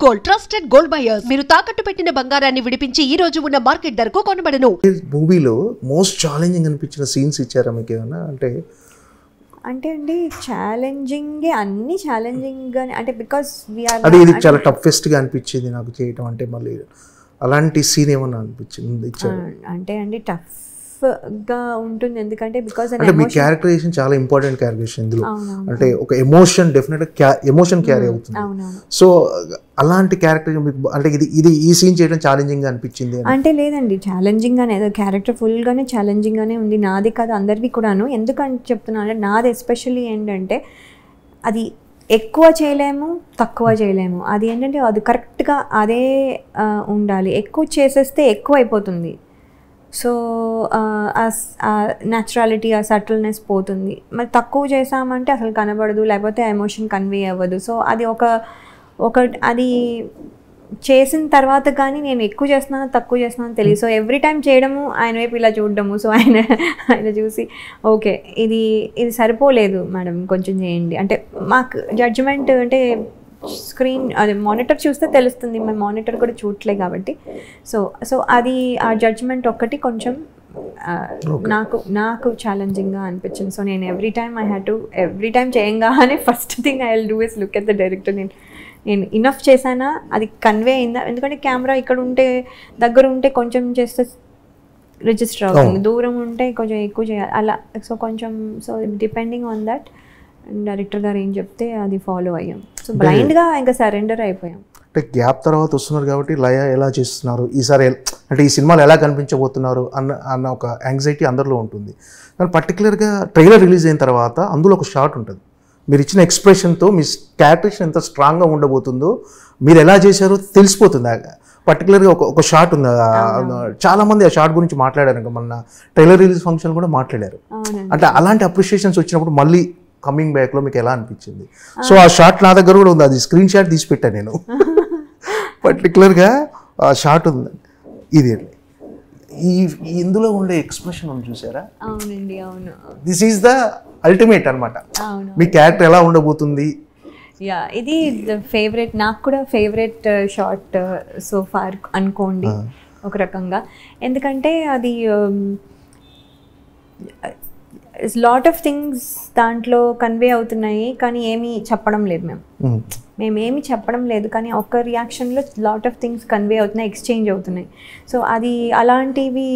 Gold trusted gold buyers. మీరు తాకట్టు పెట్టిన బంగారాన్ని విడిపించి ఈ రోజు ఉన్న మార్కెట్ ధరకు కొనబడను. మూవీలో మోస్ట్ ఛాలెంజింగ్ అనిపించిన సీన్స్ ఇచ్చారా మీకు ఏమన్నా? అంటే అండి ఛాలెంజింగ్ అన్ని ఛాలెంజింగ్ గానే, అంటే బికాస్ అది ఇది చాలా టఫెస్ట్ గా అనిపించింది నాకు చేయటం. అంటే మళ్ళీ అలాంటి సీన్ ఏమన్నా అనిపించింది ఇచ్చారు? అంటే అండి టఫ్ గా ఉంటుంది, ఎందుకంటే బికాస్ అంటే మీ క్యారెక్టరైజేషన్ చాలా ఇంపార్టెంట్ క్యారెక్టరైజేషన్ ఇందులో. అంటే ఒక ఎమోషన్ డెఫినెట్ గా ఎమోషన్ క్యారీ అవుతుంది. సో అలాంటి క్యారెక్టర్ మీకు అంటే ఇది ఈ సీన్ చేయడం ఛాలెంజింగ్ గా అనిపించింది అంటే? లేదండి, ఛాలెంజింగ్ గానే, క్యారెక్టర్ ఫుల్ గానే ఛాలెంజింగ్ గానే ఉంది. నాది కాదు, అందరివి కూడాను. ఎందుకంటే చెప్తున్నాను అంటే నాది ఎస్పెషల్లీ ఏంటంటే అది ఎక్కువ చేయలేము, తక్కువ చేయలేము. అది ఏంటంటే అది కరెక్ట్గా అదే ఉండాలి. ఎక్కువ చేసేస్తే ఎక్కువ అయిపోతుంది. సో న్యాచురాలిటీ, ఆ సటిల్నెస్ పోతుంది. మరి తక్కువ చేసామంటే అసలు కనబడదు, లేకపోతే ఎమోషన్ కన్వే అవ్వదు. సో అది అది చేసిన తర్వాత కానీ నేను ఎక్కువ చేస్తున్నాను తక్కువ చేస్తున్నాను తెలియదు. సో ఎవ్రీ టైం చేయడము, ఆయన వైపు ఇలా చూడడము. సో ఆయన చూసి ఓకే ఇది సరిపోలేదు మేడం, కొంచెం చేయండి అంటే మాకు జడ్జిమెంట్ అంటే స్క్రీన్ అది మానిటర్ చూస్తే తెలుస్తుంది. మేము మానిటర్ కూడా చూడలే కాబట్టి. సో అది ఆ జడ్జిమెంట్ ఒక్కటి కొంచెం నాకు ఛాలెంజింగ్గా అనిపించింది. సో నేను ఎవ్రీ టైం చేయంగానే first thing I will do is look at the director. నేను ఇనఫ్ చేశానా, అది కన్వే అయిందా? ఎందుకంటే కెమెరా ఇక్కడ ఉంటే, దగ్గర ఉంటే కొంచెం చేస్తే రిజిస్టర్ అవుతుంది, దూరం ఉంటే కొంచెం ఎక్కువ చేయాలి అలా. So depending on that director గారు ఏం చెప్తే అది ఫాలో అయ్యాం. సో బ్లైండ్గా ఇంకా సరెండర్ అయిపోయాం. అంటే గ్యాప్ తర్వాత వస్తున్నారు కాబట్టి లయ ఎలా చేస్తున్నారు ఈసారి, అంటే ఈ సినిమాలో ఎలా కనిపించబోతున్నారు అన్న ఒక యాంగ్జైటీ అందరిలో ఉంటుంది. కానీ పర్టికులర్గా ట్రైలర్ రిలీజ్ అయిన తర్వాత అందులో ఒక షాట్ ఉంటుంది. మీరు ఇచ్చిన ఎక్స్ప్రెషన్తో మీ క్యారెక్టరేషన్ ఎంత స్ట్రాంగ్గా ఉండబోతుందో, మీరు ఎలా చేశారో తెలిసిపోతుంది. పర్టికులర్గా ఒక షాట్ ఉంది. చాలామంది ఆ షాట్ గురించి మాట్లాడారు. ఇంకా మొన్న ట్రైలర్ రిలీజ్ ఫంక్షన్ కూడా మాట్లాడారు. అంటే అలాంటి అప్రిషియేషన్స్ వచ్చినప్పుడు మళ్ళీ కమింగ్ బ్యాక్లో మీకు ఎలా అనిపించింది? సో ఆ షాట్ నా దగ్గర కూడా ఉంది, అది స్క్రీన్ షాట్ తీసి పెట్టాను నేను. పర్టికులర్గా ఆ షాట్ ఉంది. ఇది ఇందులో ఉండే ఎక్స్ప్రెషన్ ఉంది చూసారా? అవునండి, అవును. దిస్ ఈజ్ ద అల్టిమేట్ అనమాట. మీ క్యారెక్టర్ ఎలా ఉండబోతుంది? యా, ఇది ఫేవరెట్, నాకు కూడా ఫేవరెట్ షాట్ సో ఫార్ అనుకోండి ఒక రకంగా. ఎందుకంటే అది లాట్ ఆఫ్ థింగ్స్ దాంట్లో కన్వే అవుతున్నాయి, కానీ ఏమీ చెప్పడం లేదు. మేమేమి చెప్పడం లేదు, కానీ ఒక్క రియాక్షన్లో లాట్ ఆఫ్ థింగ్స్ కన్వే అవుతున్నాయి, ఎక్స్చేంజ్ అవుతున్నాయి. సో అది అలాంటివి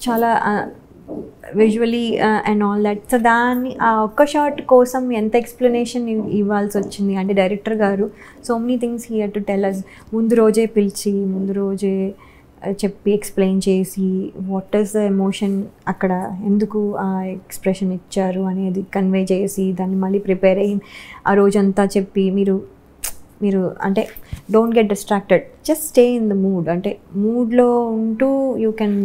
చాలా visually and all that. So దాన్ని ఆ ఒక్క షాట్ కోసం ఎంత ఎక్స్ప్లెనేషన్ ఇవ్వాల్సి వచ్చింది అంటే డైరెక్టర్ గారు so many things he had to tell us. ముందు రోజే పిలిచి, ముందు రోజే చెప్పి, ఎక్స్ప్లెయిన్ చేసి వాట్ ఈస్ ద ఎమోషన్, అక్కడ ఎందుకు ఆ ఎక్స్ప్రెషన్ ఇచ్చారు అనేది కన్వే చేసి, దాన్ని మళ్ళీ ప్రిపేర్ అయ్యి ఆ రోజంతా చెప్పి, మీరు అంటే don't get distracted, just stay in the mood. అంటే మూడ్లో ఉంటూ you can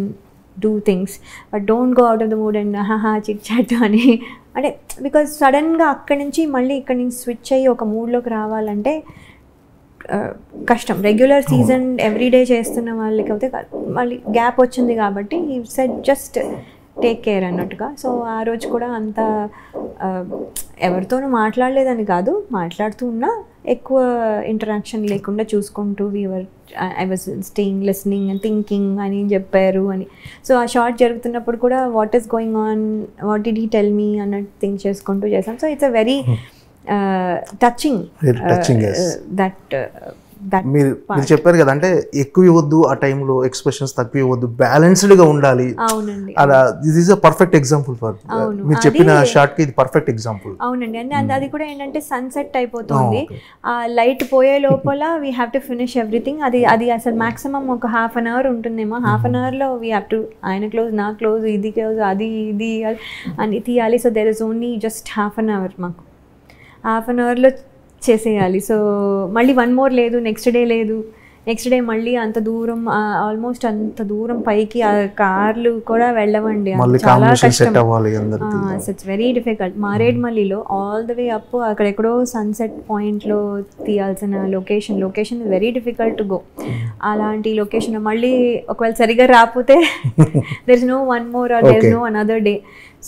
do things, but don't go out of the mood and chit chat అని. అంటే బికాజ్ సడన్గా అక్కడి నుంచి మళ్ళీ ఇక్కడి నుంచి స్విచ్ అయ్యి ఒక మూడ్లోకి రావాలంటే కష్టం. రెగ్యులర్ సీజన్ ఎవ్రీడే చేస్తున్న వాళ్ళకి అయితే మళ్ళీ గ్యాప్ వచ్చింది కాబట్టి ఈ సెట్ జస్ట్ టేక్ కేర్ అన్నట్టుగా. సో ఆ రోజు కూడా అంత ఎవరితోనూ మాట్లాడలేదని కాదు, మాట్లాడుతూ ఉన్నా ఎక్కువ ఇంటరాక్షన్ లేకుండా చూసుకుంటూ I was staying, listening and thinking అని చెప్పారు అని. సో ఆ షార్ట్ జరుగుతున్నప్పుడు కూడా what is going on, what did he tell me అన్నట్టు థింక్ చేసుకుంటూ చేశాం. So it's a very touching మీరు చెప్పారు కదా, అంటే ఎక్కువ ఇవ్వద్దు ఆ టైంలో, ఎక్స్ప్రెషన్స్ తక్కువ ఇవ్వద్దు, బ్యాలెన్స్డ్ గా ఉండాలి. అలా this is a perfect example for మీరు చెప్పిన షార్ట్ కి ఇది పర్ఫెక్ట్ ఎగ్జాంపుల్. అవునండి, అండ్ అది కూడా ఏంటంటే సన్సెట్ అయిపోతుంది, ఆ లైట్ పోయే లోపల we have to finish everything. అది అసలు మాక్సిమం ఒక హాఫ్ అన్ అవర్ ఉంటుందేమో. హాఫ్ అన్ అవర్లో వీ హ్యావ్ టు, ఆయన క్లోజ్, నా క్లోజ్, ఇది క్లోజ్, అది ఇది అని తీయాలి. So there is only just half an hour, మాకు హాఫ్ అన్ అవర్లో చేసేయాలి. సో మళ్ళీ వన్ మోర్ లేదు, నెక్స్ట్ డే లేదు, నెక్స్ట్ డే మళ్ళీ అంత దూరం, ఆల్మోస్ట్ అంత దూరం పైకి ఆ కార్లు కూడా వెళ్ళవండి, చాలా కష్టం. It's very difficult. మారేడ్మల్లిలో ఆల్ ద వే అప్ అక్కడెక్కడో సన్సెట్ పాయింట్లో తీయాల్సిన location is very difficult to go. అలాంటి లొకేషన్ మళ్ళీ ఒకవేళ సరిగా రాకపోతే there is no one more or there is no another day.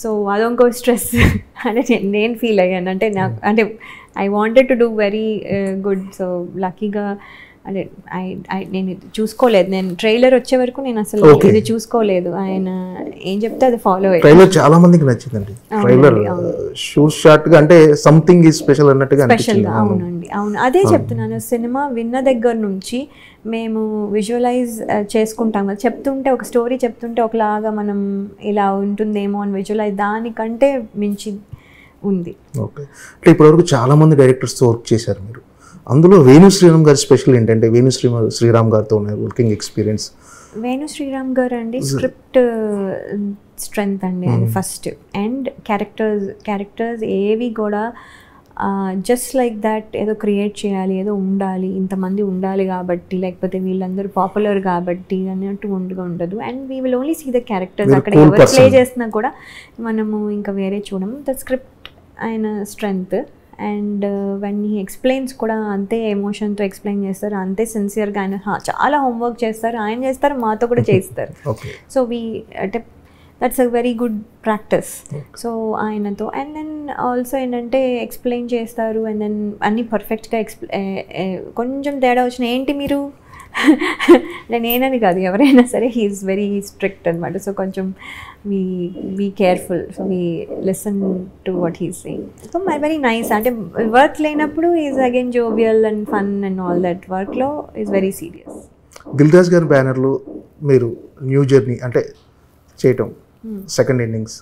So అదొక స్ట్రెస్ అంటే నేను ఫీల్ అయ్యాను. అంటే నాకు అంటే I wanted to do very good. So లక్కీగా అంటే నేను చూసుకోలేదు, నేను ట్రైలర్ వచ్చే వరకు నేను అసలు ఇది చూసుకోలేదు. ఆయన ఏం చెప్తే అది ఫాలో అయ్యాను. ట్రైలర్ చాలా మందికి నచ్చిందండి. ట్రైలర్ షార్ట్ గా అంటే సంథింగ్ ఈజ్ స్పెషల్ అన్నట్టుగా స్పెషల్గా. అవునండి, అవును, అదే చెప్తున్నాను. సినిమా విన్న దగ్గర నుంచి మేము విజువలైజ్ చేసుకుంటాం కదా, చెప్తుంటే ఒక స్టోరీ చెప్తుంటే ఒకలాగా మనం ఇలా ఉంటుందేమో అని విజువలైజ్, దానికంటే మించి ఉంది. ఓకే, అంటే ఇప్పటివరకు చాలా మంది డైరెక్టర్స్తో వర్క్ చేశారు మీరు. అందులో వేణు శ్రీరామ్ గారి స్పెషల్ ఏంటంటే వేణు శ్రీరామ్ గారితో ఉన్న వర్కింగ్ ఎక్స్పీరియన్స్. వేణు శ్రీరామ్ గారు అండి స్క్రిప్ట్ స్ట్రెంగ్త్ అండి అది ఫస్ట్. అండ్ క్యారెక్టర్స్ ఏవి కూడా జస్ట్ లైక్ దాట్ ఏదో క్రియేట్ చేయాలి, ఏదో ఉండాలి, ఇంతమంది ఉండాలి కాబట్టి, లేకపోతే వీళ్ళందరూ పాపులర్ కాబట్టి అన్నట్టు ఉండదు. And we will only see the characters. అక్కడ ఎవరు ప్లే చేసినా కూడా మనము ఇంకా వేరే చూడము. ద స్క్రిప్ట్ ఆయన strength. And when he explains కూడా అంతే ఎమోషన్తో ఎక్స్ప్లెయిన్ చేస్తారు, అంతే సిన్సియర్గా. ఆయన చాలా హోంవర్క్ చేస్తారు, ఆయన చేస్తారు, మాతో కూడా చేస్తారు. సో అంటే that's a very good practice. So ఆయనతో అండ్ దెన్ ఆల్సో ఏంటంటే ఎక్స్ప్లెయిన్ చేస్తారు. అండ్ దెన్ అన్నీ పర్ఫెక్ట్గా కొంచెం తేడా వచ్చిన ఏంటి మీరు నేనని కాదు, ఎవరైనా సరే హీఈస్ వెరీ స్ట్రిక్ట్ అనమాట. సో కొంచెం we careful. So we listen to what he's saying. So very nice. అంటే వర్క్ లేనప్పుడు is again jovial and fun and all that. వర్క్లో is very serious. Dil Raju గారి బ్యానర్లో మీరు న్యూ జర్నీ అంటే చేయటం, second innings,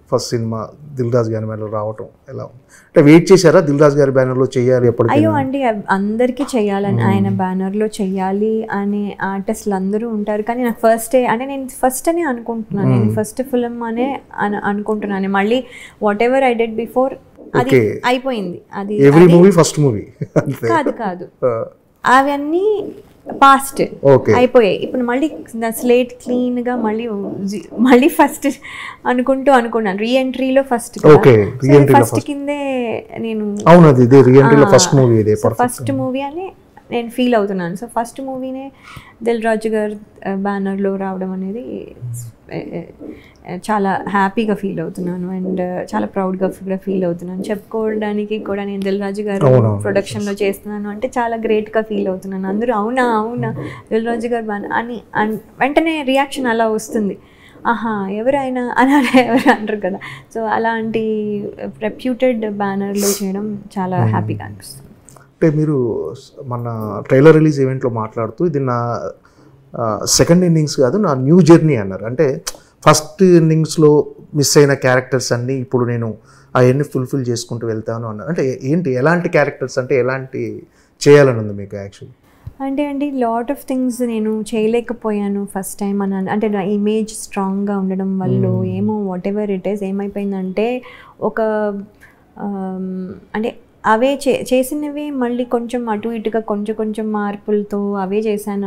first cinema Dil Raju గారి బ్యానర్లో రావటం ఎలా ఉంది? అంటే వెయిట్ చేశారా దిల్ రాజు గారి బ్యానర్లో చేయాలి ఎప్పటికీ? అయ్యో అండి, అందరికీ చెయ్యాలని, ఆయన బ్యానర్లో చెయ్యాలి అనే ఆర్టిస్టులు అందరూ ఉంటారు. కానీ నాకు నేను ఫస్ట్ అనే అనుకుంటున్నాను, నేను ఫస్ట్ ఫిల్మ్ అనే అనుకుంటున్నాను. మళ్ళీ what ever I did before అది అయిపోయింది. అది ఎవ్రీ మూవీ ఫస్ట్ మూవీ కాదు అవన్నీ పాస్ట్ అయిపోయాయి. ఇప్పుడు మళ్ళీ స్లేట్ క్లీన్గా మళ్ళీ ఫస్ట్ అనుకున్నాను. రీఎంట్రీలో ఫస్ట్ కిందే నేను ఫస్ట్ మూవీ అని నేను ఫీల్ అవుతున్నాను. సో ఫస్ట్ మూవీనే దిల్ రాజు గారు బ్యానర్లో రావడం అనేది చాలా హ్యాపీగా ఫీల్ అవుతున్నాను. అండ్ చాలా ప్రౌడ్గా ఫీల్ అవుతున్నాను. చెప్పుకోవడానికి కూడా నేను దిల్ రాజు గారు ప్రొడక్షన్లో చేస్తున్నాను అంటే చాలా గ్రేట్గా ఫీల్ అవుతున్నాను. అందరూ అవునా దిల్ రాజు గారు అని వెంటనే రియాక్షన్ అలా వస్తుంది. ఆహా ఎవరైనా అలా ఎవరు అంటారు కదా. సో అలాంటి రెప్యూటెడ్ బ్యానర్లో చేయడం చాలా హ్యాపీగా అనిపిస్తుంది. అంటే మీరు మన ట్రైలర్ రిలీజ్ ఈవెంట్లో మాట్లాడుతూ ఇది నా సెకండ్ ఇన్నింగ్స్ కాదు, నా న్యూ జర్నీ అన్నారు. అంటే ఫస్ట్ ఇన్నింగ్స్లో మిస్ అయిన క్యారెక్టర్స్ అన్నీ ఇప్పుడు నేను అవన్నీ ఫుల్ఫిల్ చేసుకుంటూ వెళ్తాను అన్నారు. అంటే ఏంటి, ఎలాంటి క్యారెక్టర్స్ అంటే ఎలాంటి చేయాలని ఉంది మీకు యాక్చువల్లీ? అంటే అండి లాట్ ఆఫ్ థింగ్స్ నేను చేయలేకపోయాను ఫస్ట్ టైం అని. అంటే నా ఇమేజ్ స్ట్రాంగ్గా ఉండడం వల్ల ఏమో వాట్ ఎవర్ ఇట్ ఈస్ ఏమైపోయిందంటే ఒక అంటే అవే చేసినవి మళ్ళీ కొంచెం అటు ఇటుగా కొంచెం మార్పులతో అవే చేశాను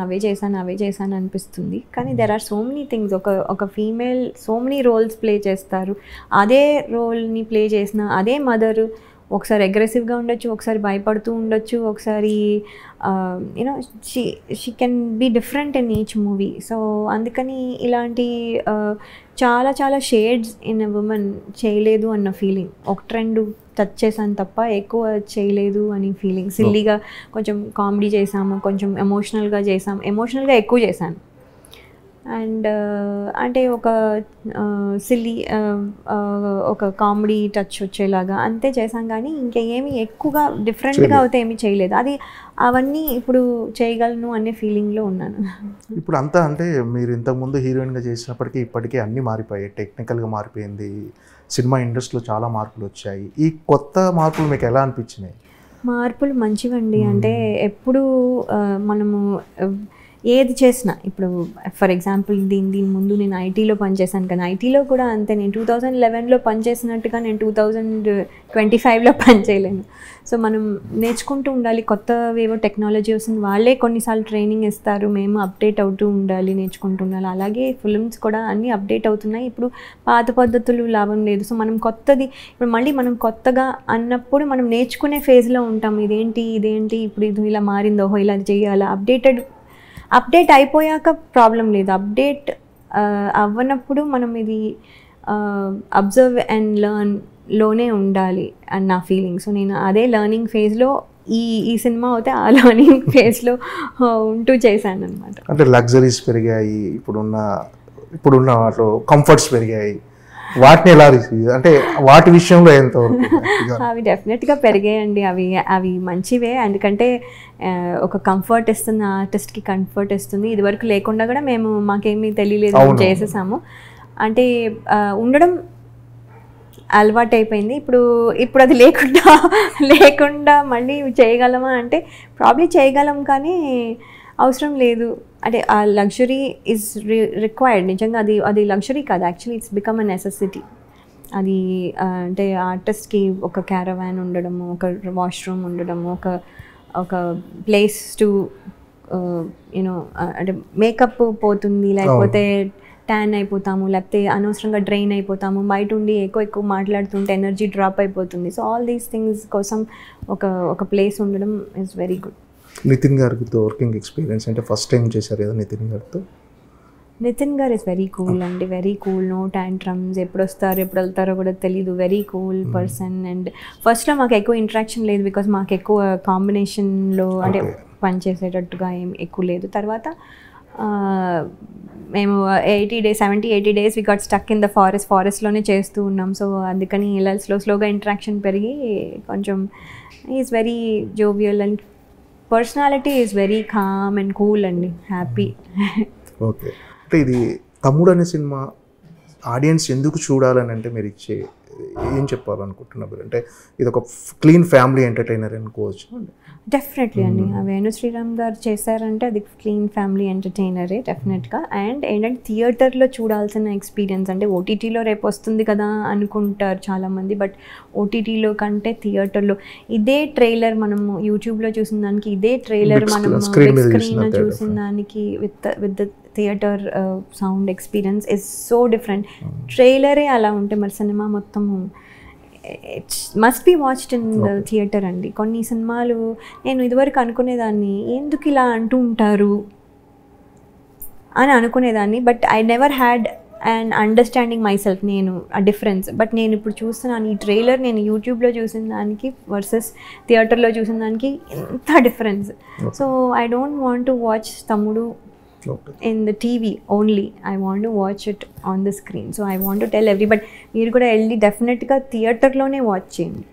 అనిపిస్తుంది. కానీ there are so many things. ఒక female so many roles play చేస్తారు. అదే రోల్ని ప్లే చేసిన అదే మదరు ఒకసారి అగ్రెసివ్గా ఉండొచ్చు, ఒకసారి భయపడుతూ ఉండొచ్చు, ఒకసారి you know she can be different in each movie. So అందుకని ఇలాంటి చాలా షేడ్స్ ఇన్ ఎ ఉమెన్ చేయలేదు అన్న ఫీలింగ్. ఒకటి రెండు టచ్ చేశాను తప్ప ఎక్కువ చేయలేదు అని ఫీలింగ్. సిల్లీగా కొంచెం కామెడీ చేసాము, కొంచెం ఎమోషనల్గా ఎక్కువ చేశాను. అండ్ అంటే ఒక సిల్లీ ఒక కామెడీ టచ్ వచ్చేలాగా అంతే చేశాం. కానీ ఇంకేమి ఎక్కువగా డిఫరెంట్గా అయితే ఏమీ చేయలేదు. అవన్నీ ఇప్పుడు చేయగలను అనే ఫీలింగ్లో ఉన్నాను. ఇప్పుడు అంతా అంటే మీరు ఇంతకుముందు హీరోయిన్గా చేసినప్పటికీ ఇప్పటికీ అన్నీ మారిపోయాయి, టెక్నికల్గా మారిపోయింది, సినిమా ఇండస్ట్రీలో చాలా మార్పులు వచ్చాయి. ఈ కొత్త మార్పులు మీకు ఎలా అనిపించినాయి? మార్పులు మంచివండి. అంటే ఎప్పుడు మనము ఏది చేసినా ఇప్పుడు ఫర్ ఎగ్జాంపుల్ దీని ముందు నేను ఐటీలో పనిచేశాను. కానీ ఐటీలో కూడా అంతే, నేను 2011లో పనిచేసినట్టుగా నేను 2025లో పనిచేయలేను. సో మనం నేర్చుకుంటూ ఉండాలి. కొత్తవేవో టెక్నాలజీ వస్తుంది, వాళ్ళే కొన్నిసార్లు ట్రైనింగ్ ఇస్తారు, మేము అప్డేట్ అవుతూ ఉండాలి, నేర్చుకుంటూ ఉండాలి. అలాగే ఫిల్మ్స్ కూడా అన్నీ అప్డేట్ అవుతున్నాయి. ఇప్పుడు పాత పద్ధతులు లాభం లేదు. సో మనం ఇప్పుడు మళ్ళీ మనం కొత్తగా అన్నప్పుడు మనం నేర్చుకునే ఫేజ్లో ఉంటాం. ఇదేంటి ఇప్పుడు ఇది ఇలా మారిందో, ఇలా చేయాలా, అప్డేట్ అయిపోయాక ప్రాబ్లం లేదు. అప్డేట్ అవ్వనప్పుడు మనం ఇది అబ్జర్వ్ అండ్ లెర్న్ లోనే ఉండాలి అని నా ఫీలింగ్. సో నేను అదే లెర్నింగ్ ఫేజ్లో ఈ సినిమా అయితే ఆ లెర్నింగ్ ఫేజ్లో ఉంటూ చేశాను అనమాట. అంటే లగ్జరీస్ పెరిగాయి, ఇప్పుడున్న వాటిలో కంఫర్ట్స్ పెరిగాయి, వాటిని ఎలా రిసీవ్ అంటే వాటి విషయంలో ఎంతవరకు? అవి డెఫినెట్గా పెరిగాయండి. అవి మంచివే, ఎందుకంటే ఒక కంఫర్ట్ ఇస్తుంది, ఆర్టిస్ట్కి కంఫర్ట్ ఇస్తుంది. ఇదివరకు లేకుండా కూడా మాకేమీ తెలియలేదు, చేసేసాము. అంటే ఉండడం అలవాటు అయిపోయింది. ఇప్పుడు అది లేకుండా మళ్ళీ చేయగలమా అంటే ప్రాబ్లీ చేయగలం, కానీ అవసరం లేదు. అంటే ఆ లగ్జరీ ఈజ్ రిక్వైర్డ్. నిజంగా అది లగ్జరీ కాదు, actually it's become a necessity. అది అంటే ఆర్టిస్ట్కి ఒక క్యారవాన్ ఉండడము, ఒక వాష్రూమ్ ఉండడము, ఒక ప్లేస్ టు యూనో అంటే మేకప్ పోతుంది, లేకపోతే ట్యాన్ అయిపోతాము, లేకపోతే అనవసరంగా డ్రైన్ అయిపోతాము, బయట ఉండి ఎక్కువ మాట్లాడుతుంటే ఎనర్జీ డ్రాప్ అయిపోతుంది. సో ఆల్ దీస్ థింగ్స్ కోసం ఒక ప్లేస్ ఉండడం ఈజ్ వెరీ గుడ్. నితిన్ గారితో వర్కింగ్ ఎక్స్పీరియన్స్ అంటే ఫస్ట్ టైం చేశారు కదా నితిన్ గారితో? నితిన్ గారు ఇస్ వెరీ కూల్ అండి, వెరీ కూల్, నో టాంట్రమ్స్, ఎప్పుడు వస్తారు ఎప్పుడు వెళ్తారో కూడా తెలీదు, వెరీ కూల్ పర్సన్. అండ్ ఫస్ట్లో మాకు ఎక్కువ ఇంటరాక్షన్ లేదు, బికాజ్ మాకు ఎక్కువ కాంబినేషన్లో అంటే పనిచేసేటట్టుగా ఏం ఎక్కువ లేదు. తర్వాత మేము 70-80 days we got stuck in the ఫారెస్ట్లోనే చేస్తూ ఉన్నాం. సో అందుకని ఇలా స్లోగా ఇంటరాక్షన్ పెరిగి కొంచెం is very jovial and personality is very calm and cool అండి, హ్యాపీ. ఓకే, అంటే ఇది తమ్ముడు అనే సినిమా ఆడియన్స్ ఎందుకు చూడాలని అంటే మీరు ఏం చెప్పాలనుకుంటున్నారు? అంటే ఇది ఒక క్లీన్ ఫ్యామిలీ ఎంటర్టైనర్ అనుకోవచ్చు. డెఫినెట్లీ అండి, వేణు శ్రీరామ్ గారు చేశారంటే అది క్లీన్ ఫ్యామిలీ ఎంటర్టైనరే డెఫినెట్గా. అండ్ ఏంటంటే థియేటర్లో చూడాల్సిన ఎక్స్పీరియన్స్, అంటే ఓటీటీలో రేపు వస్తుంది కదా అనుకుంటారు చాలామంది, బట్ ఓటీటీలో కంటే థియేటర్లో ఇదే ట్రైలర్ మనము యూట్యూబ్లో చూసిన దానికి, ఇదే ట్రైలర్ మనము స్క్రీన్లో చూసిన దానికి with the theatre sound experience is so different. ట్రైలరే అలా ఉంటే మరి సినిమా మొత్తము it's must be watched in the theatre అండి. కొన్ని సినిమాలు నేను ఇదివరకు అనుకునేదాన్ని, ఎందుకు ఇలా అంటూ ఉంటారు అని అనుకునేదాన్ని, but I never had and understanding my self, నేను ఆ డిఫరెన్స్. బట్ నేను ఇప్పుడు చూస్తున్నాను ఈ ట్రైలర్, నేను యూట్యూబ్లో చూసిన దానికి వర్సెస్ థియేటర్లో చూసిన దానికి ఎంత difference. So I don't want to watch తమ్ముడు in the TV only. I want to watch it on the screen. So I want to tell everybody, మీరు కూడా వెళ్ళి డెఫినెట్గా థియేటర్లోనే వాచ్ చేయండి.